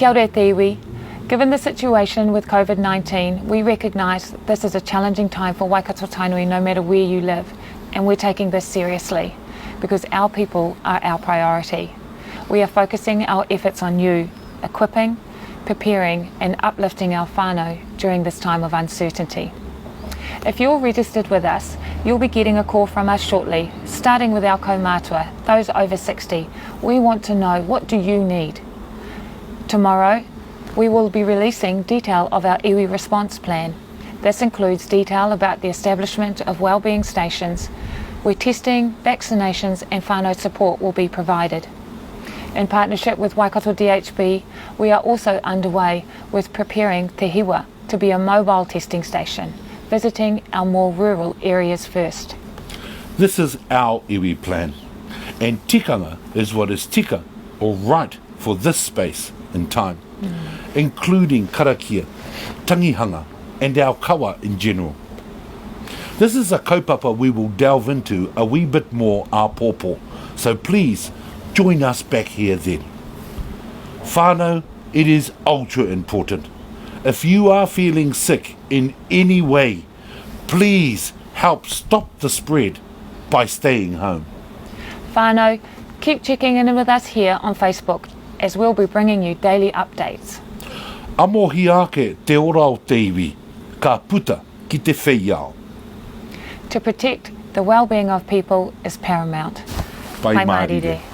Kia ora te iwi. Given the situation with COVID-19, we recognise this is a challenging time for Waikato Tainui no matter where you live, and we're taking this seriously because our people are our priority. We are focusing our efforts on you, equipping, preparing and uplifting our whānau during this time of uncertainty. If you're registered with us, you'll be getting a call from us shortly, starting with our kaumātua, those over 60. We want to know, what do you need? Tomorrow, we will be releasing detail of our iwi response plan. This includes detail about the establishment of wellbeing stations, where testing, vaccinations and whānau support will be provided. In partnership with Waikato DHB, we are also underway with preparing Te Hiwa to be a mobile testing station, visiting our more rural areas first. This is our iwi plan, and tikanga is what is tika, or right, for this space and time, including karakia, tangihanga, and our kawa in general. This is a kaupapa we will delve into a wee bit more āpōpō, so please join us back here then. Whānau, it is ultra important. If you are feeling sick in any way, please help stop the spread by staying home. Whānau, keep checking in with us here on Facebook, as we'll be bringing you daily updates. Amo hiake te ora o te iwi, ka puta ki te wheiao. To protect the well-being of people is paramount. Pai Pai mārire. mārire.